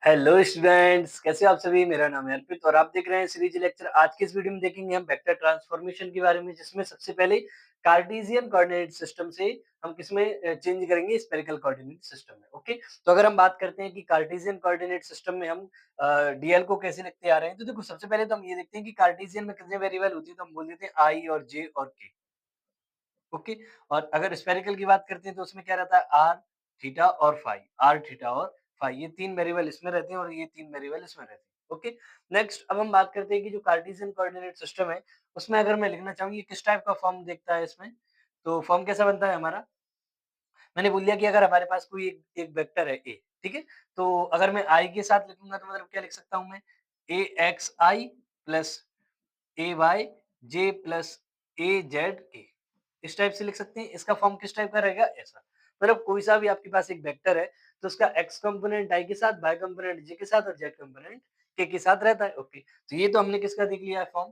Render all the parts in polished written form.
Hello students, कैसे हो आप सभी। मेरा नाम है अर्पित और आप देख रहे हैं सीरीज लेक्चर। आज की इस वीडियो में देखेंगे हम वेक्टर ट्रांसफॉर्मेशन के बारे में, जिसमें सबसे पहले कार्टेशियन कोऑर्डिनेट सिस्टम से हम किसमें चेंज करेंगे, स्फेरिकल कोऑर्डिनेट सिस्टम में। ओके, तो अगर हम बात करते हैं कि कार्टेशियन कोऑर्डिनेट सिस्टम में हम डीएल को कैसे लिखते आ रहे हैं, तो देखो सबसे पहले तो हम ये देखते हैं कि कार्टेशियन में कितने वेरिएबल होती है, तो हम बोल देते हैं आई और जे और के। ओके, और अगर स्फेरिकल की बात करते हैं तो उसमें क्या रहता है, आर थीटा और फाई, आर थीटा और फाई, ये तीन वेरिएबल इसमें रहते हैं और ये तीन वेरिएबल इसमें रहते हैं। ओके, नेक्स्ट अब हम बात करते हैं कि जो कार्टेशियन कोऑर्डिनेट सिस्टम है उसमें अगर मैं लिखना चाहूँ ये किस टाइप का फॉर्म देखता है इसमें, तो फॉर्म कैसा बनता है हमारा। मैंने बोल दिया कि अगर हमारे पास कोई एक एक वेक्टर है ए, ठीक है, तो अगर मैं आई के साथ लिखूंगा तो मतलब क्या लिख सकता हूँ मैं, ए x i plus A Y J plus A Z के, इस टाइप से लिख सकते हैं। इसका फॉर्म किस टाइप का रहेगा, ऐसा। मतलब कोई सा भी आपके पास एक वेक्टर है तो उसका एक्स कंपोनेंट आई के साथ, वाई कंपोनेंट जे के साथ और जेड कंपोनेंट के साथ रहता है। ओके, तो ये तो हमने किसका देख लिया है फॉर्म,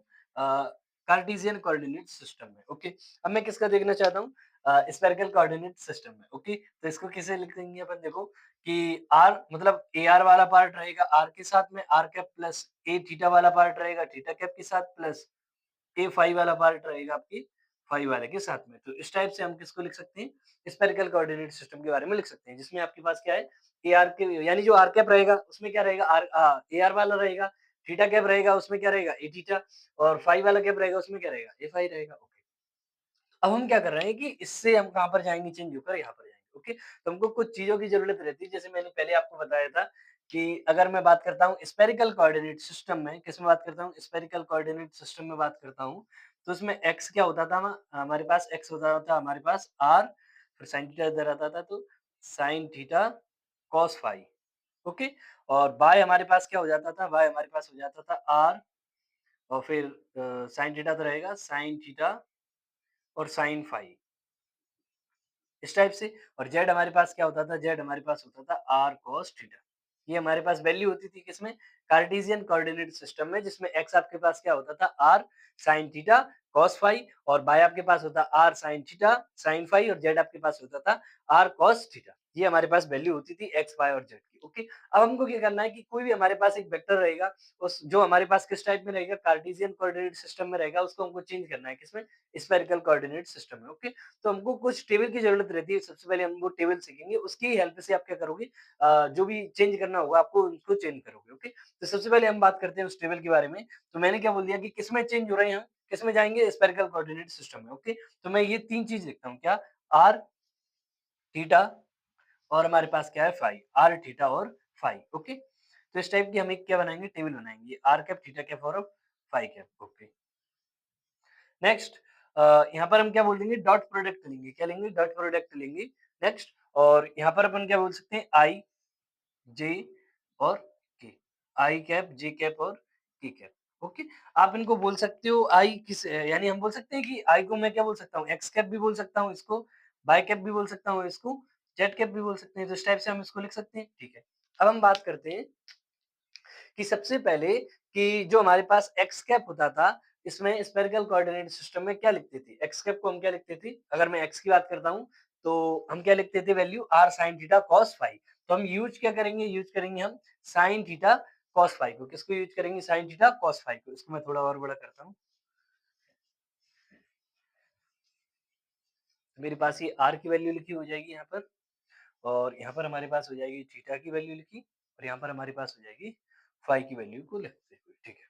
कार्टेशियन कोऑर्डिनेट सिस्टम में। ओके, अब मैं किसका देखना चाहता हूँ, स्फेरिकल कोऑर्डिनेट सिस्टम में। ओके, तो इसको कैसे लिख देंगे अपन, देखो कि आर मतलब ए आर वाला पार्ट रहेगा आर के साथ में, R cap plus A theta वाला पार्ट रहेगा थीटा कैप के साथ, प्लस ए फाई वाला पार्ट रहेगा आपकी फाई वाले के साथ में। तो इस टाइप से हम किसको लिख सकते हैं, स्फेरिकल कोऑर्डिनेट सिस्टम के बारे में लिख सकते हैं, जिसमें आपके पास क्या है, ए आर के यानी जो आर कैप रहेगा उसमें क्या रहेगा, ए आर वाला रहेगा, थीटा कैप रहेगा उसमें क्या रहेगा, ए थीटा, और फाई वाला कैप रहेगा उसमें क्या रहेगा, ए फाई रहेगा। ओके, अब हम क्या कर रहे हैं कि इससे हम कहाँ पर जाएंगे, चेंज होकर यहाँ पर जाएंगे। ओके, तो हमको कुछ चीजों की जरूरत रहती है, जैसे मैंने पहले आपको बताया था कि अगर मैं बात करता हूँ स्फेरिकल कोऑर्डिनेट सिस्टम में, किस में बात करता हूँ, स्फेरिकल कोऑर्डिनेट सिस्टम में बात करता हूँ, तो उसमें एक्स क्या होता था, हमारे पास एक्स होता था हमारे पास आर, फिर साइन थीटा इधर आता था तो sine theta cos phi. Okay, और बाय हमारे पास क्या हो जाता था, बाय हमारे पास हो जाता था आर, और फिर साइन थीटा तो रहेगा साइन थीटा और साइन फाई, इस टाइप से। और जेड हमारे पास क्या होता था, जेड हमारे पास होता था आर कॉस थीटा। ये हमारे पास वैल्यू होती थी किसमें, कार्टेशियन कोऑर्डिनेट सिस्टम में, जिसमें एक्स आपके पास क्या होता था, R sine theta cos phi, और बाय आपके पास होता R sine theta sine phi, और जेड आपके पास होता था आर कॉस थीटा। ये हमारे पास वैल्यू होती थी एक्स वाई और जेड की। ओके, अब हमको क्या करना है कि कोई भी हमारे पास एक वेक्टर रहेगा, उस जो हमारे पास किस टाइप में रहेगा, कार्टेशियन कोऑर्डिनेट सिस्टम में रहेगा, उसको हमको चेंज करना है किसमें, स्फेरिकल कोऑर्डिनेट सिस्टम में। ओके, तो हमको कुछ टेबल की ज़रूरत रहती है। सबसे पहले हम वो टेबल सीखेंगे, उसकी हेल्प से आप क्या करोगे, जो भी चेंज करना होगा आपको उसको चेंज करोगे। ओके, तो सबसे पहले हम बात करते हैं उस टेबल के बारे में। तो मैंने क्या बोल दिया कि किसमें चेंज हो रहे हैं हम, किसमें जाएँगे, स्फेरिकल कोऑर्डिनेट सिस्टम में। ओके, तो मैं ये 3 चीज़ लिखता हूँ, क्या, आर, थीटा और हमारे पास क्या है फाई, आर, थीटा और फाई। ओके, तो इस टाइप की हम एक क्या बनाएँगे, टेबल बनाएँगे, आर कैप, थीटा कैप और फाई कैप। ओके, नेक्स्ट यहाँ पर हम क्या बोल देंगे, डॉट प्रोडक्ट लेंगे, क्या लेंगे, डॉट प्रोडक्ट लेंगे। नेक्स्ट, और यहाँ पर अपन क्या बोल सकते हैं, आई जे और के, आई कैप जे कैप और के कैप। ओके, आप इनको बोल सकते हो आई किस यानी हम बोल सकते हैं कि आई को मैं क्या बोल सकता हूँ, एक्स कैप भी बोल सकता हूँ इसको, बाई कैप भी बोल सकता हूँ इसको, जेड कैप भी बोल सकते हैं। तो इस टाइप से हम इसको लिख सकते हैं। ठीक है, अब हम बात करते हैं कि सबसे पहले कि जो हमारे पास एक्स कैप होता था, इसमें स्फेरिकल कोऑर्डिनेट सिस्टम में क्या लिखते थे, एक्स कैप को हम क्या लिखते थे, अगर मैं एक्स की बात करता हूँ तो हम क्या लिखते थे, value R sine theta cos phi. तो हम यूज क्या करेंगे, यूज करेंगे हम साइन थीटा कॉस फाई को, किसको यूज करेंगे, साइन थीटा कॉस फाई को। इसको मैं थोड़ा और बड़ा करता हूँ, मेरे पास ये आर की वैल्यू लिखी हो जाएगी यहाँ पर, और यहाँ पर हमारे पास हो जाएगी थीटा की वैल्यू लिखी, और यहाँ पर हमारे पास हो जाएगी फाई की वैल्यू को लिखते हुए। ठीक है,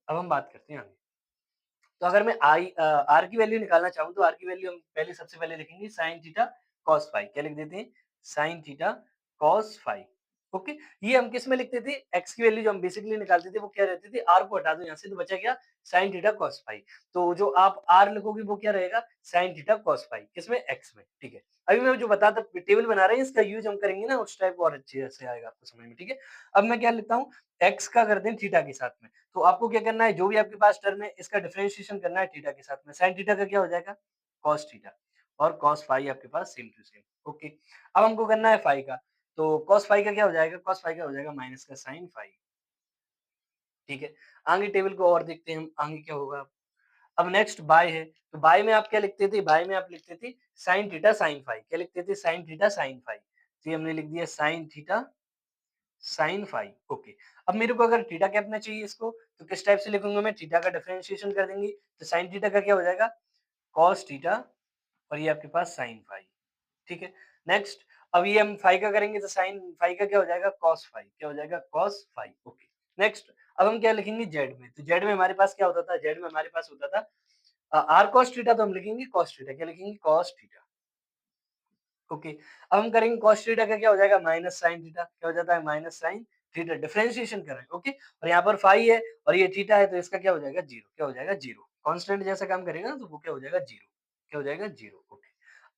अब हम बात करते हैं आगे। तो अगर मैं आर की वैल्यू निकालना चाहूँ तो आर की वैल्यू हम पहले सबसे पहले लिखेंगे साइन थीटा कॉस फाई, क्या लिख देते हैं, sine theta cos phi. Okay, ये हम किस में लिखते थे, एक्स की वैल्यू जो हम बेसिकली निकालते थे वो क्या रहती थी, आर को हटा दो यहाँ से तो बचा क्या, साइन थीटा कॉस फाई। तो जो आप आर लिखोगे वो क्या रहेगा, साइन थीटा कॉस फाई, किसमें, एक्स में। ठीक है, अभी मैं जो बताता टेबल बना रहे हैं इसका यूज हम करेंगे ना, उस टाइप और अच्छे से आएगा आपको समझ में। ठीक है, अब मैं क्या लिखता हूँ, एक्स का करते हैं थीटा के साथ में, तो आपको क्या करना है, जो भी आपके पास टर्म है इसका डिफरेंशिएशन करना है थीटा के साथ में। साइन थीटा का क्या हो जाएगा, कॉस थीटा, और कॉस फाई आपके पास सेम टू सेम। ओके, अब हमको करना है फाई का, तो कॉस फाई का क्या हो जाएगा, कॉस फाई का हो जाएगा माइनस का साइन फाई। ठीक है, आगे टेबल को और देखते हैं हम, आगे क्या होगा। अब नेक्स्ट बाय है, तो बाय में आप क्या लिखते थे, बाय में आप लिखते थे साइन थीटा साइन फाई, क्या लिखते थे, साइन थीटा साइन फाई। तो ये हमने लिख दिया sine theta sine phi, okay. अब मेरे को अगर थीटा कैप में चाहिए इसको, तो किस टाइप से लिखूँगा मैं? थीटा का डिफरेंशिएशन कर देंगे, तो साइन थीटा का क्या हो जाएगा? कॉस थीटा और ये आपके पास साइन फाई, ठीक है। नेक्स्ट, अब ये हम फाई का करेंगे तो साइन फाई का क्या हो जाएगा? कॉस फाई, क्या हो जाएगा? Cos phi, okay. नेक्स्ट, अब हम क्या लिखेंगे? जेड में, तो जेड में हमारे पास क्या होता था? जेड में हमारे पास होता था आर कॉस थीटा, तो हम लिखेंगे कॉस थीटा, क्या लिखेंगे? Cos theta, okay. अब हम करेंगे कॉस थीटा का क्या हो जाएगा? माइनस साइन थीटा, क्या हो जाता है? माइनस साइन थीटा, डिफरेंशिएशन कर रहे हैं, ओके। और यहाँ पर फाई है और ये थीटा है, तो इसका क्या हो जाएगा? जीरो, क्या हो जाएगा? जीरो। कांस्टेंट जैसा काम करेगा ना, तो वो क्या हो जाएगा? जीरो, क्या हो जाएगा? Zero, okay.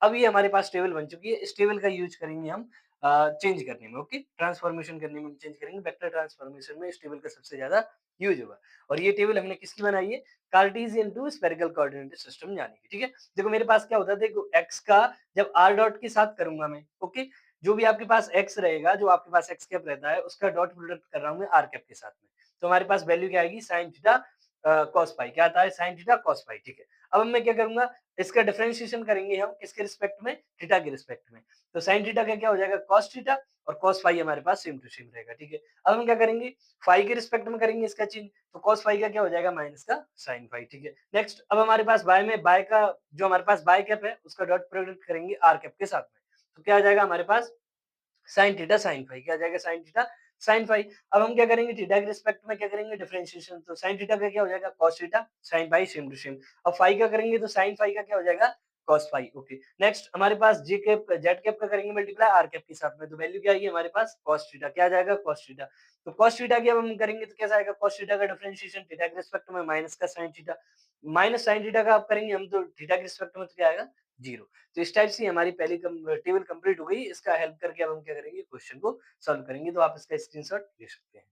अब ये हमारे पास टेबल बन चुकी है, इस टेबल का यूज करेंगे हम चेंज करने में, ओके। ट्रांसफॉर्मेशन करने में हम चेंज करेंगे, वेक्टर ट्रांसफॉर्मेशन में इस टेबल का सबसे ज्यादा यूज होगा। और ये टेबल हमने किसकी बनाई है? Cartesian to spherical coordinate system यानी कि, ठीक है। देखो मेरे पास क्या होता है, देखो एक्स का जब आर डॉट के साथ करूंगा मैं, ओके, जो भी आपके पास एक्स रहेगा, जो आपके पास एक्स कैप रहता है, उसका डॉट प्रोडक्ट कर रहा हूं मैं आर कैप के साथ में, तो हमारे पास वैल्यू क्या आएगी? साइन थीटा कॉस पाई, क्या आता है? साइन थीटा कॉस पाई, ठीक है। अब मैं क्या करूंगा, इसका डिफरेंशिएशन करेंगे हम किसके रिस्पेक्ट में? थीटा के रिस्पेक्ट में, तो साइन थीटा का क्या हो जाएगा? कॉस थीटा, और कॉस फाई हमारे पास सेम टू सेम रहेगा, ठीक है। अब हम क्या करेंगे? फाई के रिस्पेक्ट में करेंगे इसका चेंज, तो कॉस फाई का क्या हो जाएगा? माइनस का साइन फाई, ठीक है। नेक्स्ट, अब हमारे पास बाय में, बाय का जो हमारे पास बाय कैप है, उसका डॉट प्रोडक्ट करेंगे आर कैप के साथ में, तो क्या आ जाएगा हमारे पास? साइन थीटा साइन फाई, क्या आ जाएगा? Sine theta sine phi. अब हम क्या करेंगे? थीटा के रिस्पेक्ट में क्या करेंगे? डिफरेंशिएशन, तो साइन थीटा का क्या हो जाएगा? Cos theta sine phi same to same. अब फाई का करेंगे तो साइन फाई का क्या हो जाएगा? Cos phi, okay. नेक्स्ट, हमारे पास जे कैप जेड कैप का करेंगे मल्टीप्लाई आर कैप के साथ में, तो वैल्यू क्या आएगी हमारे पास? कॉस थीटा, क्या आ जाएगा? Cos theta. तो कॉस थीटा की अब हम करेंगे तो कैसा आएगा? कॉस थीटा का डिफरेंशिएशन थीटा के रिस्पेक्ट में माइनस का sine theta, minus sign theta का आप करेंगे हम तो थीटा के रिस्पेक्ट में, तो क्या आएगा? जीरो। तो इस टाइप से हमारी पहली टेबल कंप्लीट हो गई। इसका हेल्प करके अब हम क्या करेंगे? क्वेश्चन को सॉल्व करेंगे, तो आप इसका स्क्रीनशॉट ले सकते हैं।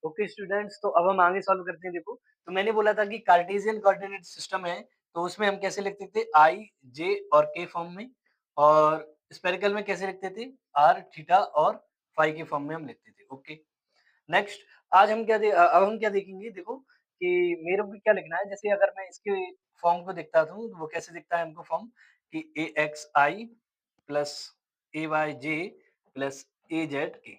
ओके स्टूडेंट्स, तो अब हम आगे सॉल्व करते हैं। देखो, तो मैंने बोला था कि कार्टेशियन कोऑर्डिनेट सिस्टम है, तो उसमें हम कैसे लिखते थे? आई, जे और के फॉर्म में, और स्फेरिकल में कैसे लिखते थे? आर, थीटा और फाई के फॉर्म में हम लिखते थे, ओके। नेक्स्ट, आज हम अब हम क्या देखेंगे? देखो कि मेरे को क्या लिखना है, जैसे अगर मैं इसके फॉर्म को देखता हूँ, तो वो कैसे दिखता है हमको फॉर्म, कि ए x i plus A Y J plus A Z के,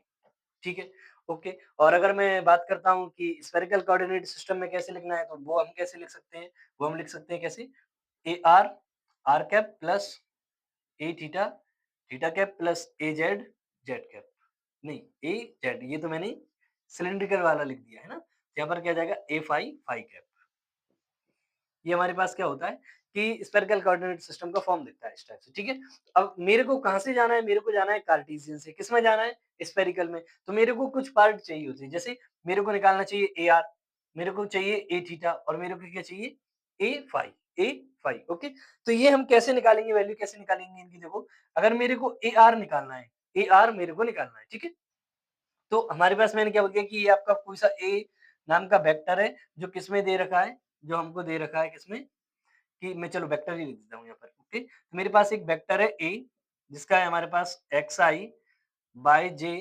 ठीक है, ओके। और अगर मैं बात करता हूँ कि स्फेरिकल कोऑर्डिनेट सिस्टम में कैसे लिखना है, तो वो हम कैसे लिख सकते हैं? वो हम लिख सकते हैं कैसे? A are, are cap plus A theta, theta cap plus A Z, Z cap, नहीं, ए जेड, ये तो मैंने सिलिंड्रिकल वाला लिख दिया है ना, तो यहाँ पर क्या जाएगा? ए फाई, फाई कैप। ये हमारे पास क्या होता है कि स्फेरिकल कोऑर्डिनेट सिस्टम का फॉर्म दिखता है इस टाइप से, ठीक है। अब मेरे को कहाँ से जाना है? मेरे को जाना है कार्टेशियन से, किसमें जाना है? स्फेरिकल में। तो मेरे को कुछ पार्ट चाहिए होते हैं, जैसे मेरे को निकालना चाहिए ए आर, मेरे को चाहिए ए थीटा, और मेरे को क्या चाहिए? ए फाई, ए फाई, ओके। तो ये हम कैसे निकालेंगे? वैल्यू कैसे निकालेंगे इनकी? देखो, अगर मेरे को ए आर निकालना है, ए आर मेरे को निकालना है, ठीक है। तो हमारे पास मैंने क्या बोल दिया कि ये आपका कोई सा ए नाम का वेक्टर है, जो किसमें दे रखा है? जो हमको दे रखा है किसमें? कि मैं चलो वेक्टर ही लिख देता हूँ यहाँ पर, ओके। तो मेरे पास एक वेक्टर है ए, जिसका है हमारे पास एक्स आई बाय जे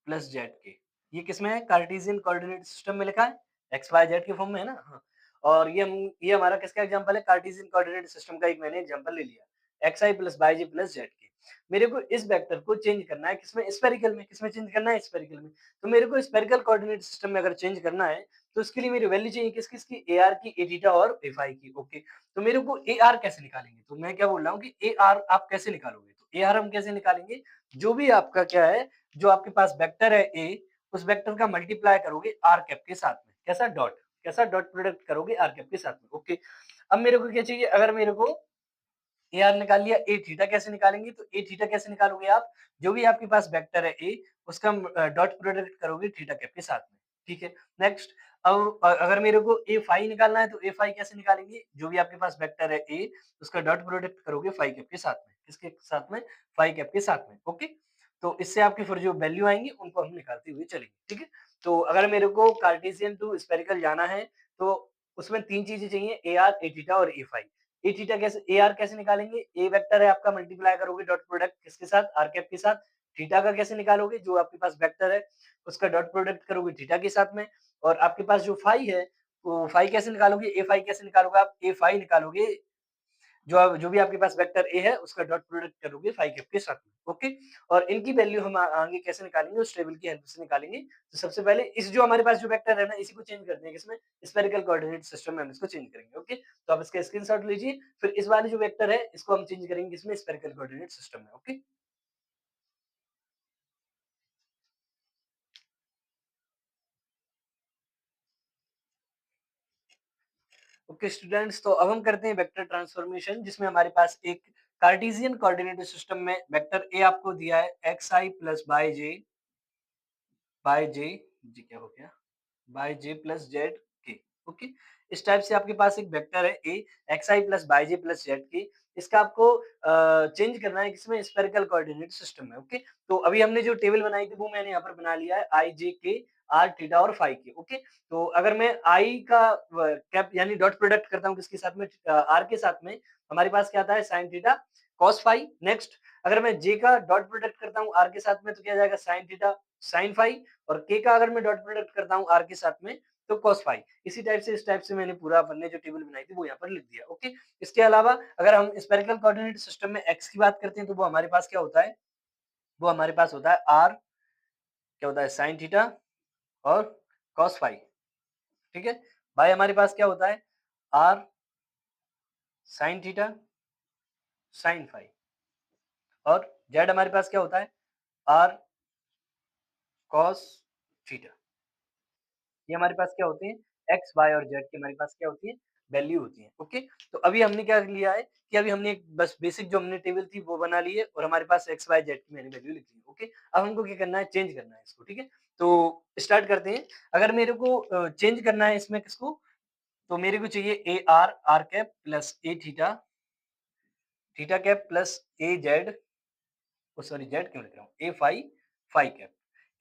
प्लस जेड के। ये किसमें है? कार्टेशियन कोऑर्डिनेट सिस्टम में लिखा है, एक्स वाई जेड के फॉर्म में है ना, हाँ। और ये हमारा किसका एग्जांपल है? कार्टेशियन कोऑर्डिनेट सिस्टम का एक मैंने एग्जांपल ले लिया, x i plus y j plus z के। मेरे को इस वेक्टर को चेंज करना है किसमें? स्फेरिकल में। किसमें चेंज करना है? स्फेरिकल में। तो मेरे को स्फेरिकल कोऑर्डिनेट सिस्टम में अगर चेंज करना है, तो उसके लिए मेरी वैल्यू चाहिए किस किसकी? ए आर की, ए थीटा और ए फाई की, ओके। तो मेरे को ए आर कैसे निकालेंगे? तो मैं क्या बोल रहा हूँ कि ए आर आप कैसे निकालोगे? तो ए आर हम कैसे निकालेंगे? जो भी आपका क्या है, जो आपके पास वेक्टर है ए, उस वेक्टर का मल्टीप्लाई करोगे आर कैप के साथ में, कैसा? डॉट, कैसा? डॉट प्रोडक्ट करोगे आर कैप के साथ में, ओके। अब मेरे को क्या चाहिए? अगर मेरे को ए आर निकाल लिया, ए थीटा कैसे निकालेंगे? तो ए थीटा कैसे निकालोगे आप? जो भी आपके पास वेक्टर है ए, उसका डॉट प्रोडक्ट करोगे थीटा कैप के साथ में, ठीक है। नेक्स्ट, अब अगर मेरे को ए फाई निकालना है, तो ए फाई कैसे निकालेंगे? जो भी आपके पास वेक्टर है ए, उसका डॉट प्रोडक्ट करोगे फाई कैप के साथ में, किसके साथ में? फाई कैप के साथ में, ओके। तो इससे आपकी फिर जो वैल्यू आएंगी, उनको हम निकालते हुए चलेंगे, ठीक है। तो अगर मेरे को कार्टेशियन टू स्फेरिकल जाना है, तो उसमें तीन चीजें चाहिए, ए आर, ए थीटा और ए फाई। ए थीटा कैसे, ए आर कैसे निकालेंगे? ए वेक्टर है आपका, मल्टीप्लाई करोगे डॉट प्रोडक्ट किसके साथ? आर कैप के साथ। थीटा का कैसे निकालोगे? जो आपके पास वेक्टर है, उसका डॉट प्रोडक्ट करोगे थीटा के साथ में। और आपके पास जो फाई है, वो फाई कैसे निकालोगे, ए फाई कैसे निकालोगे आप, ए फाई निकालोगे जो भी आपके पास वेक्टर ए है उसका डॉट प्रोडक्ट करोगे फाई कैप के साथ में, ओके। और इनकी वैल्यू हम आगे कैसे निकालेंगे, उस टेबल की हेल्प से निकालेंगे। तो सबसे पहले इस जो हमारे पास जो वेक्टर है ना, इसी को चेंज करते हैं किसमें, स्फेरिकल कोऑर्डिनेट सिस्टम में हम इसको चेंज करेंगे, ओके। तो आप इसका स्क्रीनशॉट लीजिए, फिर इस वाले जो वेक्टर है इसको हम चेंज करेंगे किसमें, स्फेरिकल कोऑर्डिनेट सिस्टम में, ओके। ओके स्टूडेंट्स, तो अब हम करते हैं वेक्टर ट्रांसफॉर्मेशन, जिसमें हमारे पास एक कार्टेशियन कोऑर्डिनेट सिस्टम में वेक्टर ए आपको दिया है x i plus y j, जी क्या हो गया, y j plus z k, okay. इस टाइप से आपके पास एक वेक्टर है A x i plus y j plus z k, इसका आपको चेंज करना है किसमें, स्फेरिकल कोऑर्डिनेट सिस्टम में, ओके। तो अभी हमने जो टेबल बनाई थी वो मैंने यहाँ पर बना लिया है आई जे के आर थीटा और फाई के, ओके। तो अगर मैं आई का कैप यानी डॉट प्रोडक्ट करता हूँ किसके साथ में, आर के साथ में, हमारे पास क्या आता है sine theta cos phi. Next अगर मैं जे का डॉट प्रोडक्ट करता हूँ आर के साथ में तो क्या जाएगा साइन थीटा साइन फाई, और के का अगर मैं डॉट प्रोडक्ट करता हूँ आर के साथ में तो cos फाई। इसी टाइप से इस टाइप से मैंने पूरा अपन ने जो टेबल बनाई थी वो यहाँ पर लिख दिया, ओके। इसके अलावा अगर हम स्फेरिकल कोऑर्डिनेट सिस्टम में x की बात करते हैं तो वो हमारे पास क्या होता है, वो हमारे पास होता है r, क्या होता है साइन थीटा और cos फाई, ठीक है। y हमारे पास क्या होता है r sine theta sine phi, और z हमारे पास क्या होता है r cos थीटा। ये हमारे पास क्या होते हैं, एक्स वाई और जेड की हमारे पास क्या होती है वैल्यू होती है, ओके। तो अभी हमने क्या लिया है कि अभी हमने एक बस बेसिक जो हमने टेबल थी वो बना ली है, और हमारे पास एक्स वाई जेड की मैंने वैल्यू लिख ली है, ओके। अब हमको क्या करना है, चेंज करना है इसको, ठीक है। तो स्टार्ट करते हैं। अगर मेरे को चेंज करना है इसमें किसको, तो मेरे को चाहिए A are are cap plus A theta theta cap plus A Z, sorry Z क्यों लिख रहा हूँ, ए फाई फाई कैप।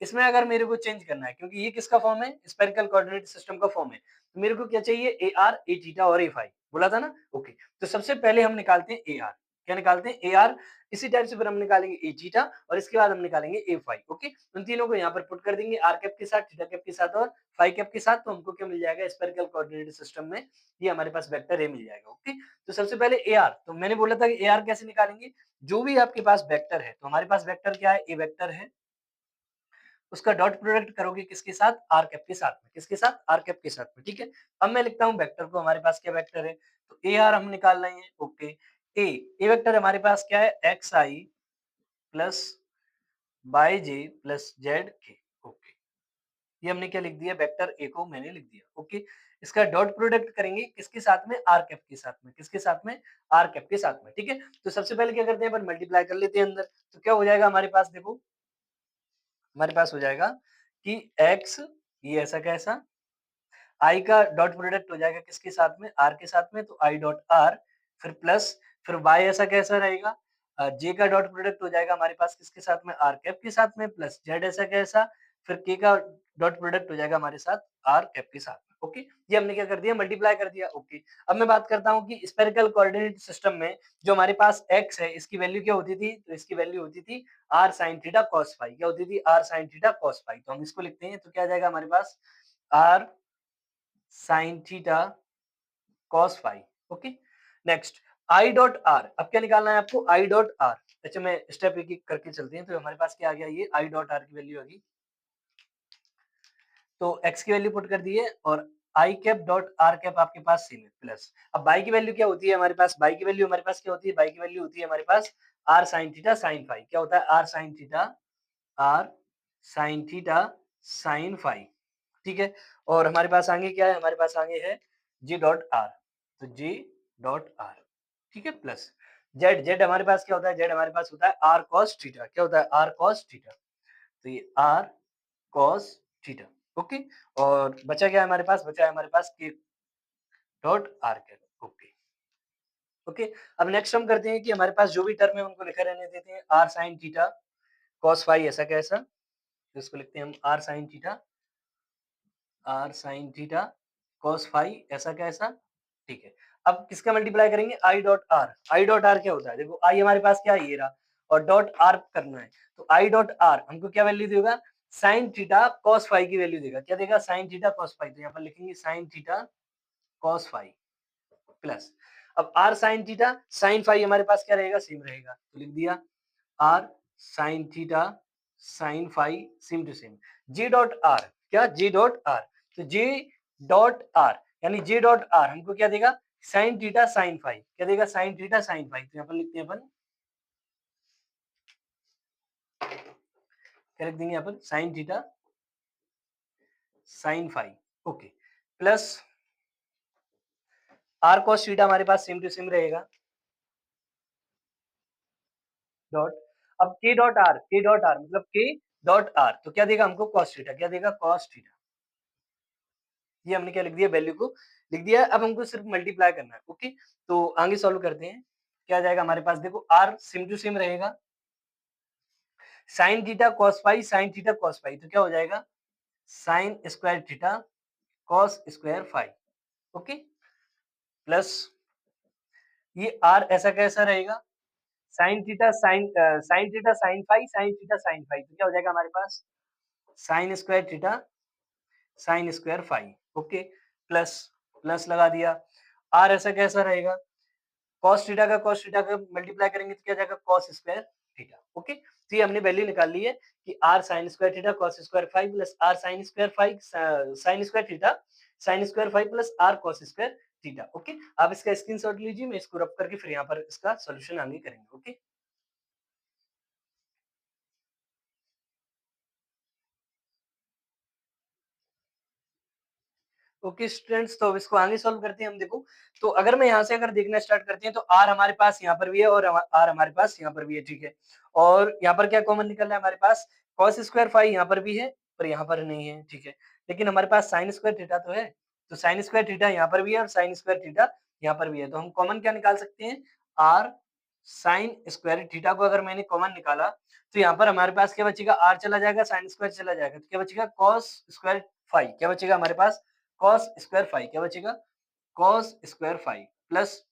इसमें अगर मेरे को चेंज करना है क्योंकि ये किसका फॉर्म है, स्फेरिकल कोऑर्डिनेट सिस्टम का फॉर्म है, तो मेरे को क्या चाहिए ए आर ए थीटा और ए फाई, बोला था ना, ओके। तो सबसे पहले हम निकालते हैं ए आर, क्या निकालते हैं ए आर, इसी टाइप से फिर हम निकालेंगे ए थीटा और इसके बाद हम निकालेंगे ए फाई, ओके। उन तीनों को यहाँ पर पुट कर देंगे आर कैप के साथ थीटा कैप के साथ और फाई कैप के साथ, तो हमको क्या मिल जाएगा स्फेरिकल कोऑर्डिनेट सिस्टम में ये हमारे पास वेक्टर ए मिल जाएगा, ओके। तो सबसे पहले ए आर, तो मैंने बोला था कि ए आर कैसे निकालेंगे, जो भी आपके पास वेक्टर है, तो हमारे पास वेक्टर क्या है, ए वेक्टर है, उसका डॉट प्रोडक्ट करोगे किसके साथ, आर कैप के साथ में, किसके साथ, आर कैप के साथ में, ठीक है। अब मैं लिखता हूँ वेक्टर को, हमारे पास क्या वेक्टर है, तो ए आर हम निकाल रहे हैं, ओके। ए ए वेक्टर हमारे पास क्या है, x i plus by J plus z k, okay. ये हमने क्या लिख दिया, वेक्टर ए को मैंने लिख दिया, ओके। इसका डॉट प्रोडक्ट करेंगे किसके साथ में, आर कैप के साथ में, किसके साथ में, आर कैप के साथ में, ठीक है। तो सबसे पहले क्या करते हैं, अपन मल्टीप्लाई कर लेते हैं अंदर, तो क्या हो जाएगा हमारे पास, देखो हमारे पास हो जाएगा कि x ये ऐसा कैसा, i का डॉट प्रोडक्ट हो जाएगा किसके साथ में, r के साथ में, तो i डॉट r, फिर प्लस, फिर y ऐसा कैसा रहेगा, j का डॉट प्रोडक्ट हो जाएगा हमारे पास किसके साथ में, r कैप के साथ में, प्लस z ऐसा कैसा, फिर k का डॉट प्रोडक्ट हो जाएगा हमारे साथ r कैप के साथ में, ओके। ये हमने क्या कर दिया, मल्टीप्लाई कर दिया, ओके। अब मैं बात करता हूँ कि स्फेरिकल कोऑर्डिनेट सिस्टम में जो हमारे पास x है, इसकी वैल्यू क्या होती थी, तो इसकी वैल्यू होती थी r sin theta cos phi, क्या होती थी, r sin theta cos phi. तो हम इसको लिखते हैं, तो क्या आ जाएगा हमारे पास r sin theta cos phi, okay. Next i dot r, अब क्या निकालना है आपको, i डॉट r। अच्छा मैं स्टेप एक एक करके चलते हैं, तो हमारे पास क्या आ गया, ये i डॉट r की वैल्यू आ गई, तो x की वैल्यू पुट कर दी है, और i cap dot r cap आपके पास सेम है, प्लस अब y की वैल्यू क्या होती है हमारे पास, y की वैल्यू हमारे पास क्या होती है, y की वैल्यू होती है हमारे पास r sin theta sin phi, क्या होता है r sin theta r sin theta sin phi, ठीक है। और हमारे पास आगे क्या है, हमारे पास आगे है g डॉट r, तो g डॉट r, ठीक है, प्लस z हमारे पास क्या होता है, z हमारे पास होता है r cos थीटा, क्या होता है r cos थीटा, तो ये r cos थीटा, ओके। और बचा क्या है हमारे पास, बचा है हमारे पास k dot r cap, okay. Okay अब नेक्स्ट हम करते हैं कि हमारे पास जो भी टर्म है उनको लिखा रहने देते हैं, r sin theta cos phi ऐसा कैसा, तो इसको लिखते हैं हम r sin theta cos phi ऐसा कैसा, ठीक है। अब किसका मल्टीप्लाई करेंगे, i dot r, i dot r क्या होता है, देखो i हमारे पास क्या है, ये रहा, और डॉट r करना है, तो i डॉट r हमको क्या वैल्यू देगा, साइन थीटा कॉस फाई की वैल्यू देगा। क्या देगा? Sine theta cos phi. तो यहाँ पर लिखेंगे sine theta cos phi plus, अब r sine theta sine phi हमारे पास क्या रहेगा? सेम रहेगा, तो लिख दिया r sine theta sine phi same to same. J dot r, क्या? जे डॉट आर, तो जे डॉट आर यानी जे डॉट आर हमको क्या देगा? Sine theta sine phi. क्या देगा? Sine theta sine phi. तो यहाँ पर लिखते हैं अपन, क्या लिख देंगे यहाँ पर? Sine theta sine phi, okay, plus r cos theta हमारे पास सेम टू सेम रहेगा, डॉट, अब के डॉट आर मतलब के डॉट आर, तो क्या देगा हमको? Cos theta. क्या देगा? Cos theta. ये हमने क्या लिख दिया? वैल्यू को लिख दिया है। अब हमको सिर्फ मल्टीप्लाई करना है, ओके। तो आगे सॉल्व करते हैं। क्या जाएगा हमारे पास? देखो आर सेम टू सेम रहेगा, sine theta cos phi sine theta cos phi, तो क्या हो जाएगा? Sine square theta cos square phi, okay, plus ये आर ऐसा कैसा रहेगा? Sine theta sine theta sine theta sine phi, तो क्या हो जाएगा हमारे पास? Sine square theta sine square phi, okay, plus plus लगा दिया। आर ऐसा कैसा रहेगा? कॉस थीटा का मल्टीप्लाई करेंगे तो क्या जाएगा? Cos square theta, okay. तो ये हमने वैल्यू निकाल ली है कि r sine square theta cos square phi plus r sine square phi sine square theta sine square phi plus r cos square theta, okay. आप इसका स्क्रीनशॉट लीजिए, मैं इसको रब करके फिर यहाँ पर इसका सोल्यूशन आगे करेंगे, ओके। ओके स्टूडेंट्स, तो अब इसको आगे सॉल्व करते हैं हम। देखो, तो अगर मैं यहाँ से अगर देखना स्टार्ट करते हैं तो आर हमारे पास यहाँ पर भी है और आर हमारे पास यहाँ पर भी है, ठीक है। और यहाँ पर क्या कॉमन निकल रहा है हमारे पास? कॉस स्क्वायर फाई यहाँ पर भी है पर यहाँ पर नहीं है, ठीक है। लेकिन हमारे पास साइन स्क्वायर थीटा तो है, तो साइन स्क्वायर थीटा यहाँ पर भी है और साइन स्क्वायर थीटा यहाँ पर भी है, तो हम कॉमन क्या निकाल सकते हैं? आर साइन स्क्वायर थीटा को अगर मैंने कॉमन निकाला तो यहाँ पर हमारे पास क्या बचेगा? आर चला जाएगा, साइन स्क्वायर चला जाएगा, तो क्या बचेगा? Cos square phi. क्या बचेगा हमारे पास? Cos square phi. क्या बचेगा? कॉस स्क्वायर फाई प्लस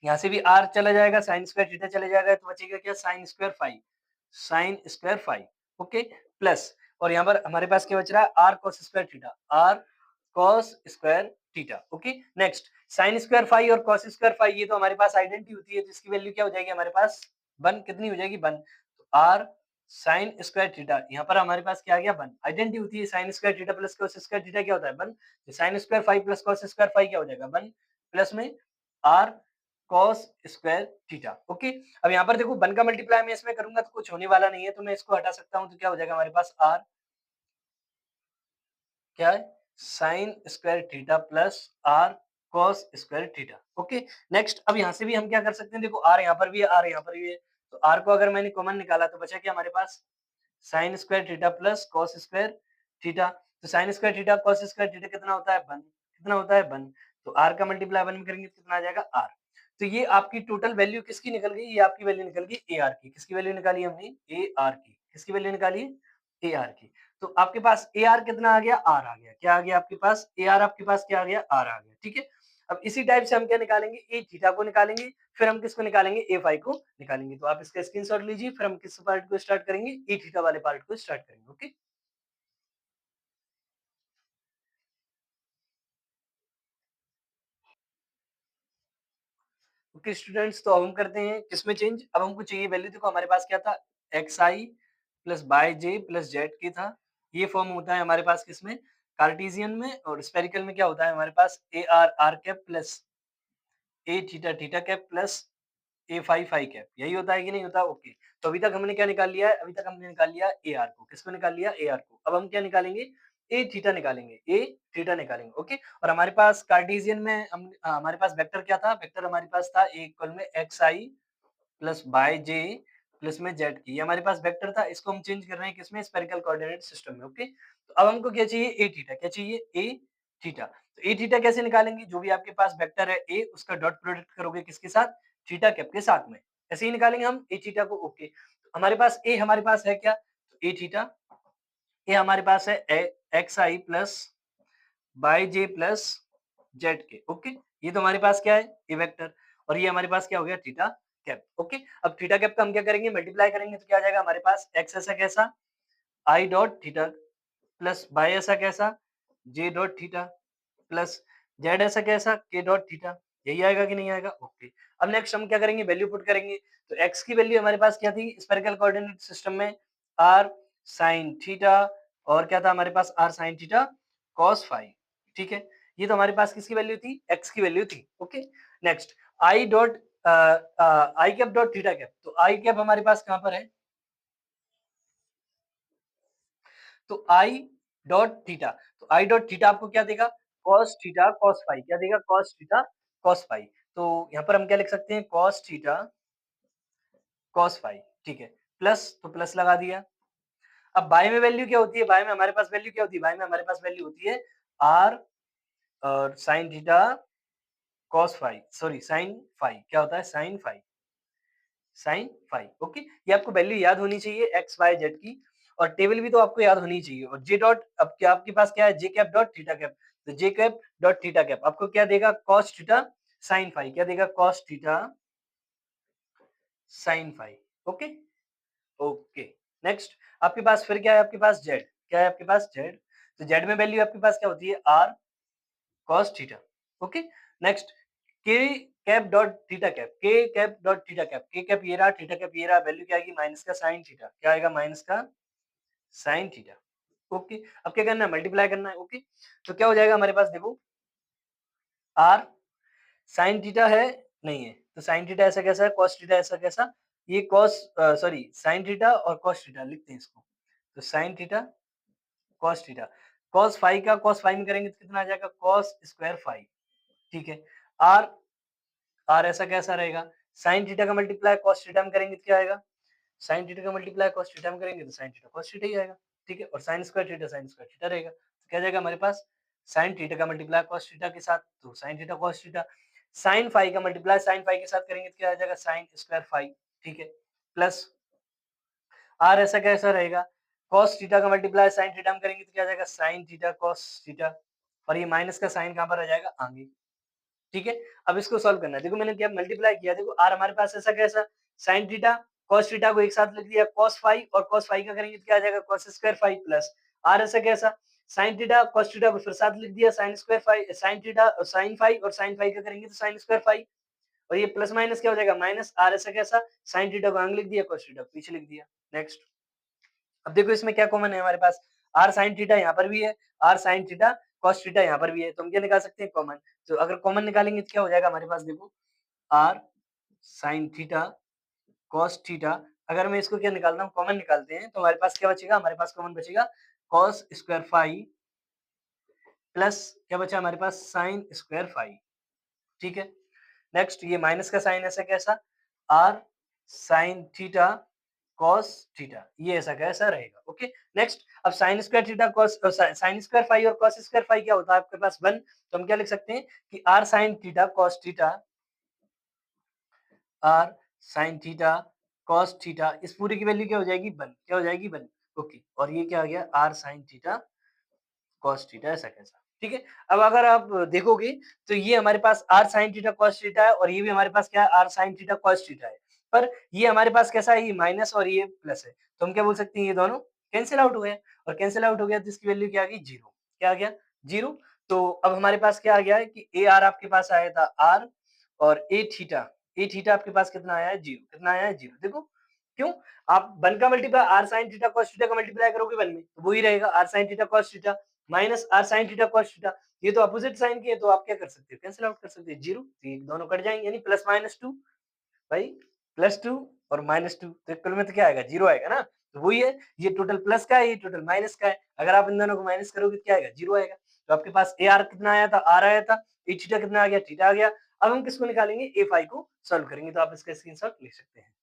यहाँ से भी आर चला जाएगा, साइन स्क्वायर थीटा चला जाएगा, तो बचेगा क्या? Sine square phi, sine square phi, okay, plus और यहाँ पर हमारे पास क्या बच रहा है? R cos square theta, r cos square theta, okay. Next sine square phi और कॉस स्क्वायर फाई, ये तो हमारे पास आइडेंटिटी होती है, तो इसकी वैल्यू क्या हो जाएगी हमारे पास? 1 कितनी हो जाएगी? 1। तो आर साइन स्क्वायर थीटा, यहाँ पर हमारे पास क्या आ गया? 1। आइडेंटिटी होती है sine square theta plus cos square theta क्या होता है? 1। तो sine square phi plus cos square phi क्या हो जाएगा? 1 प्लस में r cos square theta, okay. अब यहाँ पर देखो 1 का मल्टीप्लाई मैं इसमें करूंगा तो कुछ होने वाला नहीं है, तो मैं इसको हटा सकता हूँ, तो क्या हो जाएगा हमारे पास? आर क्या है? Sine square theta plus r cos square theta, okay. Next अब यहाँ से भी हम क्या कर सकते हैं? देखो आर यहाँ पर भी है, आर यहाँ पर भी है, तो आर को अगर मैंने कॉमन निकाला तो बचा क्या हमारे पास? Sine square theta plus cos square theta, तो sine square theta cos square theta कितना होता है? 1। कितना होता है? 1। तो आर का मल्टीप्लाई 1 में करेंगे तो कितना आ जाएगा? आर। तो ये आपकी टोटल वैल्यू किसकी निकल गई? ये आपकी वैल्यू निकल गई ए आर की। किसकी वैल्यू निकाली हमने? ए आर की। किसकी वैल्यू निकाली? ए आर की। तो आपके पास ए आर कितना आ गया? आर आ गया। क्या आ गया आपके पास? ए आर आपके पास क्या आ गया? आर आ गया, ठीक है। अब इसी टाइप से हम क्या निकालेंगे? ए थीटा को निकालेंगे, फिर हम किसको निकालेंगे? ए फाई को निकालेंगे। तो आप इसका स्क्रीनशॉट लीजिए, फिर हम किस पार्ट को स्टार्ट करेंगे? ए थीटा वाले पार्ट को स्टार्ट करेंगे, ओके। ओके स्टूडेंट्स, तो अब हम करते हैं किसमें चेंज? अब हमको चाहिए वैल्यू, देखो हमारे पास क्या था? X i plus y j plus Z की था। ये फॉर्म होता है हमारे पास किसमें? कार्टेशियन में। और स्पेरिकल में क्या होता है हमारे पास? A are are cap plus A theta theta cap plus A phi phi cap. यही होता है कि नहीं होता? ओके। तो अभी तक हमने क्या निकाल लिया है? अभी तक हमने निकाल लिया ए आर को। किसको निकाल लिया? ए आर को। अब हम क्या निकालेंगे? ए थीटा निकालेंगे, ए थीटा निकालेंगे, ओके। और हमारे पास कार्टेशियन में हमारे पास वेक्टर क्या था? वेक्टर हमारे पास था ए इक्वल में x i plus y j plus में जेड की। ये हमारे पास वेक्टर था, इसको हम चेंज कर रहे हैं किसमें? स्फेरिकल कोऑर्डिनेट सिस्टम में, ओके। तो अब हमको क्या चाहिए? ए थीटा। क्या चाहिए? ए थीटा। तो ए थीटा कैसे निकालेंगे? जो भी आपके पास वेक्टर है ए, उसका डॉट प्रोडक्ट करोगे किसके साथ? थीटा कैप के साथ में। ऐसे ही निकालेंगे हम ए थीटा को, ओके। तो हमारे पास ए हमारे पास है क्या? तो ए थीटा। ए हमारे पास है x i plus y j plus z k, okay. ये तो हमारे पास क्या है? ए वेक्टर। और ये हमारे पास क्या हो गया? Theta cap, okay. अब थीटा कैप का हम क्या करेंगे? मल्टीप्लाई करेंगे, तो क्या आ जाएगा हमारे पास? एक्स ऐसा कैसा आई डॉट थीटा प्लस बाय ऐसा कैसा j dot theta plus z ऐसा कैसा के डॉट थीटा। यही आएगा कि नहीं आएगा? ओके। अब नेक्स्ट हम क्या करेंगे, वैल्यू पुट करेंगे। तो एक्स की वैल्यू हमारे पास क्या थी स्फेरिकल कोऑर्डिनेट सिस्टम में, आर साइन थीटा, और क्या था हमारे पास r sine theta cos phi. ठीक है, ये तो हमारे पास किसकी वैल्यू थी, एक्स की वैल्यू थी। Okay, next I dot I cap dot theta cap. तो आई कैप हमारे पास कहां पर है, तो आई डॉट थीटा, तो आई डॉट थीटा आपको क्या देगा, कॉस थीटा कॉस फाई, क्या देगा, कॉस थीटा कॉस फाई। तो यहाँ पर हम क्या लिख सकते हैं, कॉस थीटा कॉस फाई। ठीक है, प्लस तो प्लस लगा दिया। अब बाय में वैल्यू क्या होती है, बाय में हमारे पास वैल्यू क्या होती है, बाय में हमारे पास वैल्यू होती है आर और sine theta cos phi, sorry sine phi, क्या होता है sine phi, sine phi. Okay, ये आपको वैल्यू याद होनी चाहिए एक्स वाई जेड की, और टेबल भी तो आपको याद होनी चाहिए। और जे डॉट, अब क्या आपके पास क्या है, j cap dot theta cap, तो j cap dot theta cap आपको क्या देगा, कॉस थीटा साइन फाई, क्या देगा, cos theta sine phi. Okay, okay. Next आपके पास फिर क्या है, आपके पास जेड, क्या है आपके पास जेड, तो जेड में वैल्यू आपके पास क्या होती है, r cos theta. Okay, next k cap dot theta cap, k cap dot theta cap, k cap ये रहा, थीटा कैप ये रहा, वैल्यू क्या आएगी माइनस का साइन थीटा, क्या आएगा माइनस का साइन थीटा। ओके, अब क्या करना है, मल्टीप्लाई करना है। ओके, तो क्या हो जाएगा हमारे पास, देखो आर साइन थीटा है, नहीं है, तो साइन थीटा ऐसा कैसा है, कॉस थीटा ऐसा कैसा, ये कॉस सॉरी साइन थीटा और कॉस थीटा लिखते हैं इसको, तो sine theta cos theta, cos phi का कॉस फाई में करेंगे तो कितना आ जाएगा, कॉस स्क्वायर फाई। ठीक है, आर आर ऐसा कैसा रहेगा, साइन थीटा का मल्टीप्लाई कॉस थीटा में करेंगे तो क्या आएगा, साइन थीटा का मल्टीप्लाई कॉस थीटा में करेंगे तो साइन थीटा कॉस थीटा ही आएगा। ठीक है, और साइन स्क्वायर थीटा रहेगा, तो क्या जाएगा हमारे पास, साइन थीटा का मल्टीप्लाई कॉस थीटा के साथ तो sine theta cos theta, sine phi का मल्टीप्लाई साइन फाई के साथ करेंगे तो क्या आ जाएगा, साइन स्क्वायर फाई। ठीक है, प्लस आर ऐसा कैसा रहेगा, कॉस थीटा का मल्टीप्लाई साइन थीटा में करेंगे तो क्या आ जाएगा, साइन थीटा कॉस थीटा, और ये माइनस का साइन कहां पर आ जाएगा, आगे। ठीक है, अब इसको सॉल्व करना है। देखो मैंने क्या मल्टीप्लाई किया, देखो आर हमारे पास ऐसा कैसा, साइन थीटा कॉस थीटा को एक साथ लिख दिया, कॉस फाई और कॉस फाई का करेंगे तो क्या आ जाएगा, cos square phi, plus r ऐसा कैसा, साइन थीटा कॉस थीटा को फिर साथ लिख दिया, sine square phi, sine theta sine phi, और साइन फाई का करेंगे तो साइन स्क्वायर फाई, और ये प्लस माइनस क्या हो जाएगा, माइनस आर ऐसा कैसा, साइन थीटा को आगे लिख दिया, कॉस थीटा को पीछे लिख दिया। नेक्स्ट, अब देखो इसमें क्या कॉमन है हमारे पास, आर साइन थीटा यहाँ पर भी है, r sine theta cos theta यहाँ पर भी है, तो हम क्या निकाल सकते हैं, कॉमन। तो अगर कॉमन निकालेंगे तो क्या हो जाएगा हमारे पास, देखो r sine theta cos theta, अगर मैं इसको क्या निकालता हूँ, कॉमन निकालते हैं, तो हमारे पास क्या बचेगा, हमारे पास कॉमन बचेगा कॉस स्क्वायर फाई प्लस क्या बचा हमारे पास, साइन स्क्वायर फाई। ठीक है, नेक्स्ट ये माइनस का साइन ऐसा कैसा, r sine theta cos theta, ये ऐसा कैसा रहेगा। ओके, नेक्स्ट अब sine square theta cos sine square phi और कॉस स्क्वायर फाई क्या होता है आपके पास, 1, तो हम क्या लिख सकते हैं कि r sine theta cos theta, r sine theta cos theta, इस पूरी की वैल्यू क्या हो जाएगी, 1, क्या हो जाएगी, 1। ओके, और ये क्या आ गया, r sine theta cos theta ऐसा कैसा। ठीक है, अब अगर आप देखोगे तो ये हमारे पास r sine theta cos theta है, और ये भी हमारे पास क्या है, r sine theta cos theta है, पर ये हमारे पास कैसा है, ये माइनस और ये प्लस है, तो हम क्या बोल सकते हैं, ये दोनों कैंसिल आउट हो गए, और कैंसिल आउट हो गया तो इसकी वैल्यू क्या आ गई, जीरो, क्या आ गया, जीरो। तो अब हमारे पास क्या आ गया है कि ए आर आपके पास आया था आर, और ए थीटा आपके पास कितना आया है, जीरो, कितना आया है, जीरो। देखो क्यों, आप वन का multiply r sine theta cos theta का मल्टीप्लाई करोगे वन में तो वही रहेगा, r sine theta cos theta minus r sine theta cos theta, ये तो अपोजिट साइन की है, तो आप क्या कर सकते हो, कैंसिल आउट कर सकते हैं, जीरो, तो ये दोनों कट जाएंगे, यानी प्लस माइनस टू, भाई प्लस टू और माइनस टू, तो कुल में तो क्या आएगा, जीरो आएगा ना, तो वही है, ये टोटल प्लस का है, ये टोटल माइनस का है, अगर आप इन दोनों को माइनस करोगे तो क्या आएगा, जीरो आएगा। तो आपके पास ए आर कितना आया था, आर आया था, ए थीटा कितना आ गया, थीटा आ गया। अब हम किसको निकालेंगे, ए फाई को सॉल्व करेंगे, तो आप इसका स्क्रीनशॉट ले सकते हैं।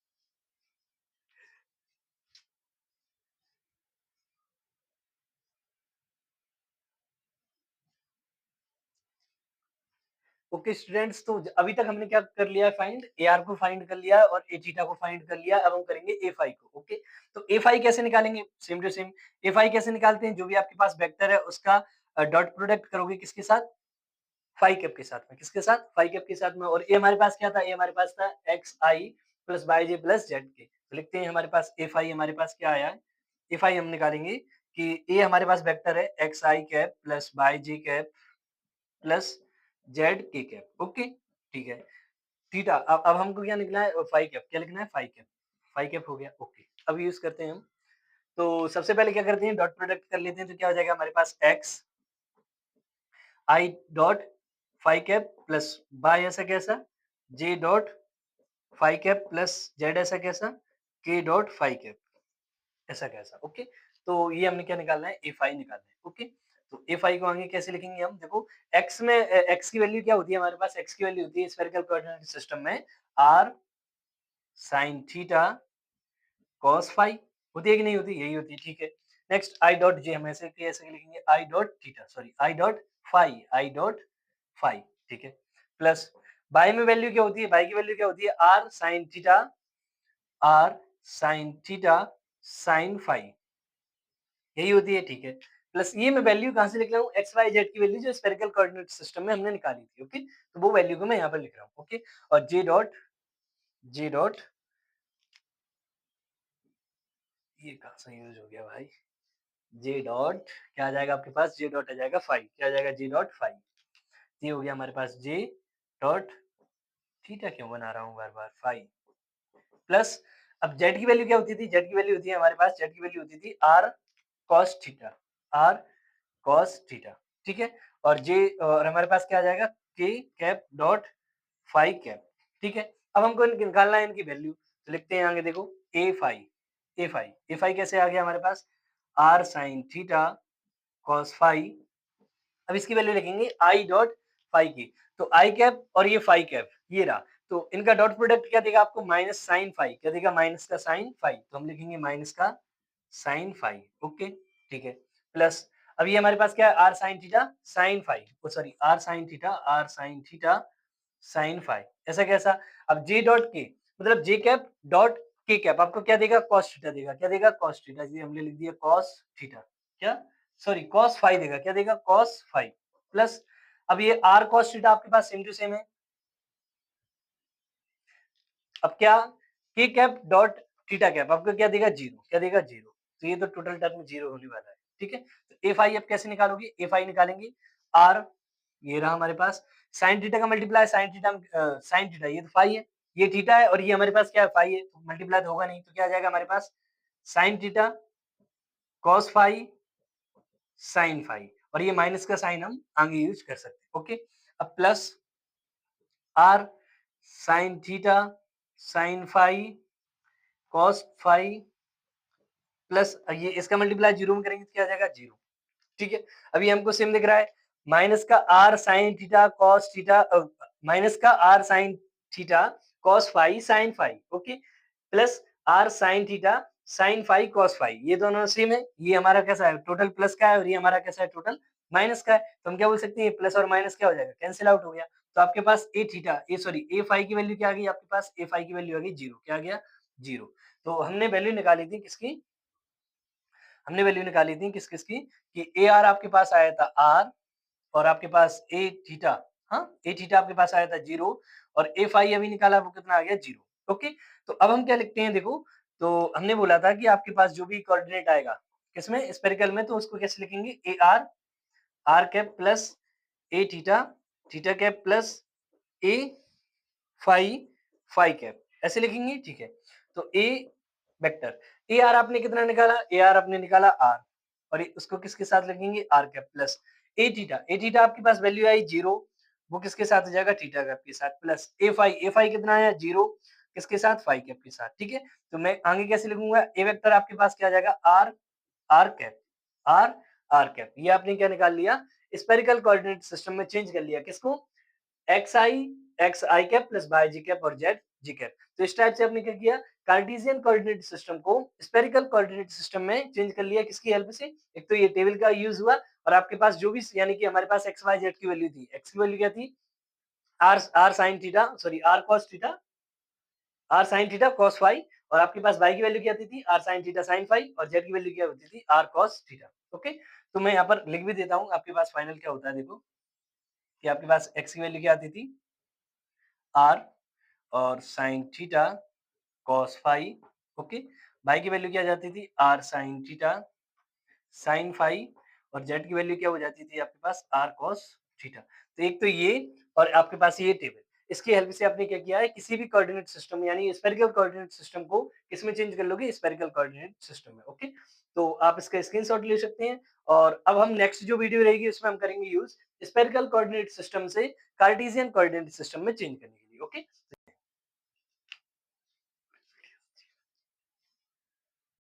ओके स्टूडेंट्स, तो अभी तक हमने क्या कर लिया है, फाइंड ए आर को फाइंड कर लिया है और ए थीटा को फाइंड कर लिया है, अब हम करेंगे ए फाई को। ओके, तो ए फाई कैसे निकालेंगे, same to same, A phi कैसे निकालते हैं, जो भी आपके पास वेक्टर है उसका डॉट प्रोडक्ट करोगे किसके साथ, फाई कैप के साथ में, किसके साथ, फाई कैप के साथ में, और ए हमारे पास क्या था, ए हमारे पास था x i plus Y J plus z के, तो लिखते हैं हमारे पास ए फाई हमारे पास क्या आया है, ए फाई हम निकालेंगे कि ए हमारे पास वेक्टर है x i cap plus Y J cap plus z के कैप। ओके, ठीक है। थीटा अब हमको क्या निकला है फाई कैप, क्या लिखना है फाई कैप हो गया। ओके, अब यूज करते हैं हम। तो सबसे पहले क्या करते हैं, डॉट प्रोडक्ट कर लेते हैं। तो क्या हो जाएगा हमारे पास x i dot phi cap plus y ऐसा कैसा, j dot phi cap plus z ऐसा कैसा, के डॉट फाई कैप ऐसा कैसा। ओके, तो ये हमने क्या निकालना है, ए फाई निकालना है। ओके, तो ए फाई को आगे कैसे लिखेंगे हम, देखो एक्स में एक्स की वैल्यू क्या होती है हमारे पास, एक्स की वैल्यू होती है स्फेरिकल कोऑर्डिनेट सिस्टम में r sine theta cos phi, होती है कि नहीं होती, यही होती है। ठीक है, नेक्स्ट आई डॉट जे हम ऐसे कैसे लिखेंगे, i dot theta sorry i dot phi. ठीक है, प्लस बाई में वैल्यू क्या होती है, बाई की वैल्यू क्या होती है, r sine theta sine phi, यही होती है। ठीक है, प्लस ये मैं वैल्यू कहां से लिख रहा हूँ, एक्स वाई जेड की वैल्यू जो स्फेरिकल कोऑर्डिनेट सिस्टम में हमने निकाली थी। ओके, तो वो वैल्यू को मैं यहाँ पर लिख रहा हूँ। ओके, और जे डॉट ये कहां से यूज हो गया भाई, जे डॉट क्या आ जाएगा आपके पास, जे डॉट आ जाएगा फाइव, क्या आ जाएगा जे डॉट फाइव। ये हो गया हमारे पास जे डॉट थीटा, क्यों बना रहा हूँ बार बार, फाइव प्लस अब जेड की वैल्यू क्या होती थी, जेड की वैल्यू होती है हमारे पास, जेड की वैल्यू होती थी r cos theta, r cos theta. ठीक है, और जे और हमारे पास क्या आ जाएगा, के कैप डॉट फाइव कैप। ठीक है, अब हमको निकालना है इनकी वैल्यू, तो लिखते हैं आगे देखो ए फाइव कैसे आ गया हमारे पास, r sine theta cos five. अब इसकी वैल्यू लिखेंगे आई डॉट फाइव की, तो आई कैप और ये फाइव कैप ये रहा, तो इनका डॉट प्रोडक्ट क्या देगा आपको, माइनस साइन फाइव, क्या देगा माइनस का साइन फाइव, तो हम लिखेंगे माइनस का साइन फाइव। ओके, ठीक है, प्लस अब ये हमारे पास क्या है, r sine theta sine five, sorry r sine theta sine five ऐसा कैसा। अब जे डॉट के मतलब j cap dot k cap आपको क्या देगा, कॉस थीटा देगा, क्या देगा कॉस थीटा, इसलिए हमने लिख दिया कॉस थीटा, क्या सॉरी कॉस फाइव देगा, क्या देगा कॉस फाइव प्लस अब ये आर कॉस थीटा आपके पास सेम टू सेम है। अब क्या के कैप डॉट थीटा कैप आपको क्या देगा जीरो, क्या देगा जीरो, तो ये तो टोटल टर्म जीरो होने वाला है। ठीक है, तो एफ आई अब कैसे निकालोगे, एफ आई निकालेंगे आर, ये रहा हमारे पास साइन थीटा का मल्टीप्लाई साइन थीटा ये तो फाई है, ये थीटा है और ये हमारे पास क्या है फाई है, तो मल्टीप्लाई तो होगा नहीं, तो क्या आ जाएगा हमारे पास sine theta cos phi sine phi, और ये माइनस का साइन हम आगे यूज कर सकते हैं। ओके, अब plus r sine theta sine phi cos phi plus ये इसका मल्टीप्लाई जीरो में करेंगे तो क्या आ जाएगा जीरो। ठीक है, अभी हमको सेम दिख रहा है, माइनस का r sine theta cos theta, minus का r sine theta cos phi sine phi. Okay, plus r sine theta sine phi cos phi, ये दोनों सेम है, ये हमारा कैसा है टोटल प्लस का है और ये हमारा कैसा है टोटल माइनस का है, तो हम क्या बोल सकते हैं प्लस और माइनस क्या हो जाएगा, कैंसिल आउट हो गया। तो आपके पास ए थीटा ए सॉरी ए फाई की वैल्यू क्या आ गई आपके पास, ए फाई की वैल्यू आ गई जीरो, क्या आ गया जीरो। तो हमने वैल्यू निकाली थी किसकी, हमने वैल्यू निकाली थी किस किस की, कि ए आर आपके पास आया था आर और आपके पास ए थीटा, हाँ ए थीटा आपके पास आया था जीरो और ए फाई अभी निकाला वो कितना आ गया जीरो। ओके, तो अब हम क्या लिखते हैं देखो, तो हमने बोला था कि आपके पास जो भी कोऑर्डिनेट आएगा किसमें स्पेरिकल में, तो उसको कैसे लिखेंगे A are are cap plus A theta theta cap plus A phi phi cap ऐसे लिखेंगे। ठीक है, तो ए वेक्टर ए आर आपने कितना निकाला, ए आर आपने निकाला आर और उसको किसके साथ लिखेंगे r cap plus A theta आपके पास वैल्यू आई जीरो, वो किसके साथ हो जाएगा थीटा कैप के साथ प्लस ए फाई कितना आया जीरो, किसके साथ फाई कैप के साथ। ठीक है, तो मैं आगे कैसे लिखूंगा, ए वेक्टर आपके पास क्या आ जाएगा r are cap r are cap, ये आपने क्या निकाल लिया स्पेरिकल कोऑर्डिनेट सिस्टम में चेंज कर लिया किसको, x i cap plus y j cap और जेड जी कैप। तो इस टाइप से आपने क्या किया, कार्टेशियन कोऑर्डिनेट सिस्टम को स्पेरिकल कोऑर्डिनेट सिस्टम में चेंज कर लिया किसकी हेल्प से, एक तो ये टेबल का यूज हुआ और आपके पास जो भी यानी कि हमारे पास एक्स वाई जेड की वैल्यू थी, एक्स की वैल्यू क्या थी r r sine theta sorry r cos theta r sine theta cos phi, और आपके पास वाई की वैल्यू क्या आती थी r sine theta sine phi, और जेड की वैल्यू क्या होती थी आर कॉस थीटा। ओके, तो मैं यहाँ पर लिख भी देता हूँ आपके पास फाइनल क्या होता है देखो, कि आपके पास एक्स की वैल्यू क्या आती थी आर और sine theta cos phi. Okay, y की वैल्यू क्या आ जाती थी r sin theta, sin phi और z की वैल्यू क्या हो जाती थी आपके पास r cos थीटा। तो एक तो ये और आपके पास ये टेबल, इसकी हेल्प से आपने क्या किया है किसी भी कोऑर्डिनेट सिस्टम यानी स्फेरिकल कोऑर्डिनेट सिस्टम को किसमें चेंज कर लोगे स्फेरिकल कोऑर्डिनेट सिस्टम में। ओके, तो आप इसका स्क्रीनशॉट ले सकते हैं और अब हम नेक्स्ट जो वीडियो रहेगी उसमें हम करेंगे यूज स्फेरिकल कोऑर्डिनेट सिस्टम से कार्टेशियन कोऑर्डिनेट सिस्टम में चेंज करने के लिए। ओके,